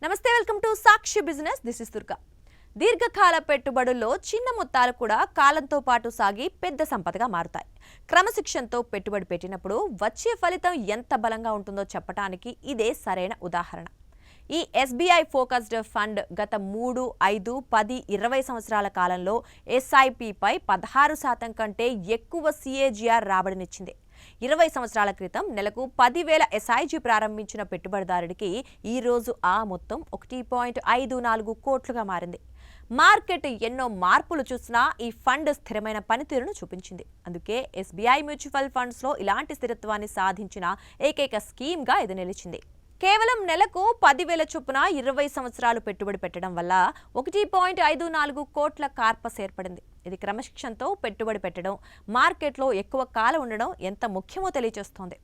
నమస్తే, welcome to Sakshi business. This is Durga. దీర్ఘకాల పెట్టుబడుల్లో చిన్న మొత్తాలు కూడా కాలంతో పాటు సాగి పెద్ద సంపదగా మారుతాయి. క్రమశిక్షణతో పెట్టుబడి పెట్టినప్పుడు వచ్చే ఫలితం ఎంత బలంగా ఉంటుందో చెప్పడానికి ఇదే సరైన ఉదాహరణ. ఈ ఎస్బీఐ ఫోకస్డ్ ఫండ్ గత 3, 5, 10, 20 సంవత్సరాల కాలంలో ఎస్ఐపిపై 16% కంటే ఎక్కువ సిఏజీఆర్ రాబడినిచ్చింది. 20 సంవత్సరాల క్రితం నెలకు 10,000 ఎస్ఐజీ ప్రారంభించిన పెట్టుబడిదారుడికి ఈ రోజు ఆ మొత్తం 1.54 కోట్లుగా మారింది. మార్కెట్ ఎన్నో మార్పులు చూసినా ఈ ఫండ్ స్థిరమైన పనితీరును చూపించింది. అందుకే ఎస్బీఐ మ్యూచువల్ ఫండ్స్లో ఇలాంటి స్థిరత్వాన్ని సాధించిన ఏకైక స్కీమ్గా ఇది నిలిచింది. కేవలం నెలకు 10,000 చొప్పున 20 సంవత్సరాలు పెట్టుబడి పెట్టడం వల్ల 1.54 కోట్ల కార్పస్ ఏర్పడింది. ఇది క్రమశిక్షణతో పెట్టుబడి పెట్టడం, మార్కెట్లో ఎక్కువ కాలం ఉండడం ఎంత ముఖ్యమో తెలియజేస్తోంది.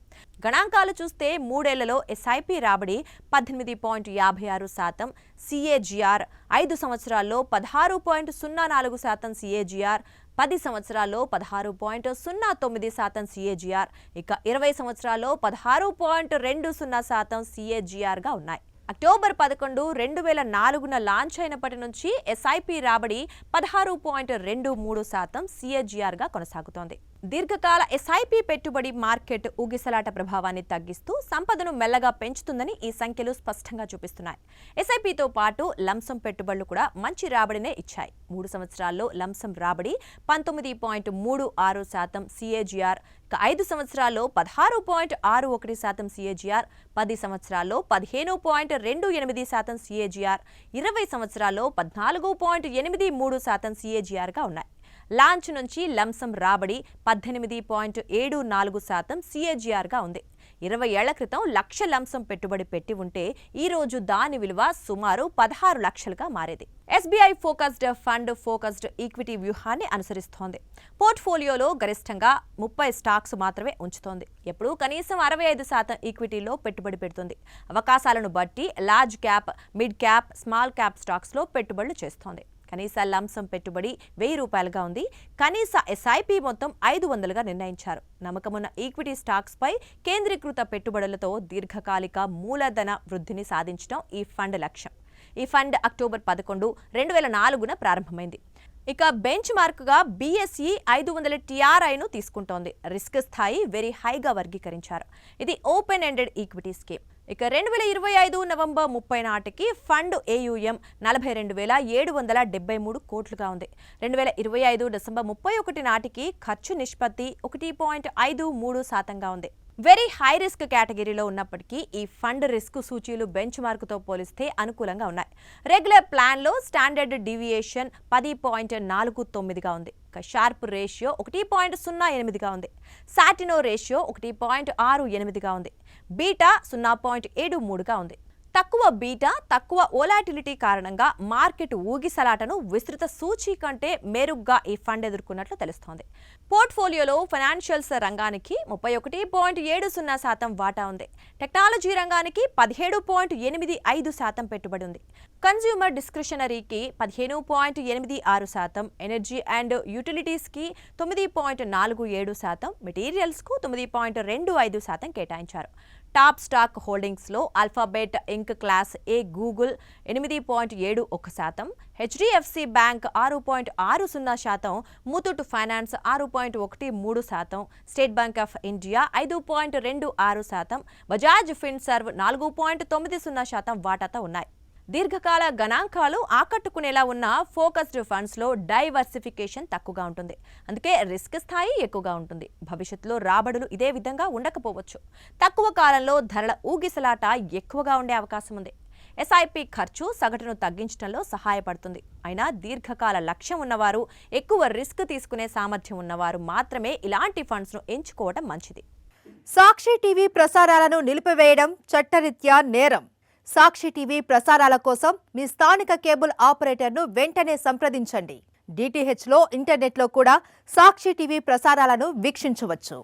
గణాంకాలు చూస్తే 3 ఏళ్లలో ఎస్ఐపి రాబడి 18.56%, సిఏజీఆర్ 5 సంవత్సరాల్లో 16.04% సిఏజీఆర్, 10 సంవత్సరాల్లో 16.09% సిఏజీఆర్, ఇక 20 సంవత్సరాల్లో 16.20% సిఏజీఆర్గా ఉన్నాయి. అక్టోబర్ 11, 2004న లాంచ్ అయినప్పటి నుంచి ఎస్ఐపి రాబడి 16.23% సిఏజీఆర్గా కొనసాగుతోంది. దీర్ఘకాల ఎస్ఐపి పెట్టుబడి మార్కెట్ ఊగిసలాట ప్రభావాన్ని తగ్గిస్తూ సంపదను మెల్లగా పెంచుతుందని ఈ సంఖ్యలు స్పష్టంగా చూపిస్తున్నాయి. ఎస్ఐపితో పాటు లంసం పెట్టుబడులు కూడా మంచి రాబడినే ఇచ్చాయి. 3 సంవత్సరాల్లో లంసం రాబడి 19.36% సిఏజీఆర్, 5 సంవత్సరాల్లో 16.61% సిఏజీఆర్, 10 సంవత్సరాల్లో 15.28% సిఏజీఆర్, 20 సంవత్సరాల్లో 14.83% సిఏజీఆర్గా ఉన్నాయి. లాంచ్ నుంచి లంసం రాబడి 18.74% సిఏజీఆర్గా ఉంది. 20 ఏళ్ల క్రితం 1,00,000 లంసం పెట్టుబడి పెట్టి ఉంటే ఈ రోజు దాని విలువ సుమారు 16 లక్షలుగా మారేది. SBI focused fund focused equity వ్యూహాన్ని అనుసరిస్తోంది. పోర్ట్ఫోలియోలో గరిష్టంగా 30 స్టాక్స్ మాత్రమే ఉంచుతోంది. ఎప్పుడూ కనీసం 65% ఈక్విటీలో పెట్టుబడి పెడుతుంది. అవకాశాలను బట్టి large cap, mid cap, small cap స్టాక్స్లో పెట్టుబడులు చేస్తోంది. కనీస లంసం పెట్టుబడి ₹1000గా ఉంది. కనీస ఎస్ఐపి మొత్తం 500గా నిర్ణయించారు. నమ్మకమున్న ఈక్విటీ స్టాక్స్పై కేంద్రీకృత పెట్టుబడులతో దీర్ఘకాలిక మూలధన వృద్ధిని సాధించడం ఈ ఫండ్ లక్ష్యం. ఈ ఫండ్ అక్టోబర్ 11, 2004న ప్రారంభమైంది. ఇక బెంచ్ మార్క్గా BSE 500 TRIను తీసుకుంటోంది. రిస్క్ స్థాయి వెరీ హైగా వర్గీకరించారు. ఇది ఓపెన్ ఎండెడ్ ఈక్విటీ స్కీమ్. ఇక 2025 నవంబర్ 30 నాటికి ఫండ్ AUM 42,773 కోట్లుగా ఉంది. 2025 డిసెంబర్ 31 నాటికి ఖర్చు నిష్పత్తి 1.53%గా ఉంది. వెరీ హై రిస్క్ కేటగిరీలో ఉన్నప్పటికీ ఈ ఫండ్ రిస్క్ సూచీలు బెంచ్ మార్కుతో పోలిస్తే అనుకూలంగా ఉన్నాయి. రెగ్యులర్ ప్లాన్లో స్టాండర్డ్ డీవియేషన్ 10.49గా ఉంది. షార్ప్ రేషియో 1.08గా ఉంది. సాటినో రేషియో 1.68గా ఉంది. బీటా 0.73గా ఉంది. తక్కువ బీటా, తక్కువ వోలాటిలిటీ కారణంగా మార్కెట్ ఊగిసలాటను విస్తృత సూచీ కంటే మెరుగ్గా ఈ ఫండ్ ఎదుర్కొన్నట్లు తెలుస్తోంది. పోర్ట్ఫోలియోలో ఫైనాన్షియల్స్ రంగానికి 31.70% వాటా ఉంది. టెక్నాలజీ రంగానికి 17.85% పెట్టుబడి ఉంది. కన్స్యూమర్ డిస్క్రిషనరీకి 15.86%, ఎనర్జీ అండ్ యూటిలిటీస్కి 9.47%, మెటీరియల్స్కు 9.25% కేటాయించారు. టాప్ స్టాక్ హోల్డింగ్స్లో Alphabet Inc class A Google 8.71%, HDFC bank 6.60%, Muthoot Finance 6.13%, State Bank of India 5.26%, Bajaj Finserv 4.90% వాటాతో ఉన్నాయి. దీర్ఘకాల గణాంకాలు ఆకట్టుకునేలా ఉన్న ఫోకస్డ్ ఫండ్స్లో డైవర్సిఫికేషన్ తక్కువగా ఉంటుంది. అందుకే రిస్క్ స్థాయి ఎక్కువగా ఉంటుంది. భవిష్యత్తులో రాబడులు ఇదే విధంగా ఉండకపోవచ్చు. తక్కువ కాలంలో ధరల ఊగిసలాట ఎక్కువగా ఉండే అవకాశం ఉంది. ఎస్ఐపి ఖర్చు సగటును తగ్గించడంలో సహాయపడుతుంది. అయినా దీర్ఘకాల లక్ష్యం ఉన్నవారు, ఎక్కువ రిస్క్ తీసుకునే సామర్థ్యం ఉన్నవారు మాత్రమే ఇలాంటి ఫండ్స్ను ఎంచుకోవడం మంచిది. సాక్షి టీవీ ప్రసారాలను నిలిపివేయడం చట్టరీత్యా నేరం. సాక్షి టీవీ ప్రసారాల కోసం మీ స్థానిక కేబుల్ ఆపరేటర్ను వెంటనే సంప్రదించండి. DTHలో, ఇంటర్నెట్లో కూడా సాక్షి టీవీ ప్రసారాలను వీక్షించవచ్చు.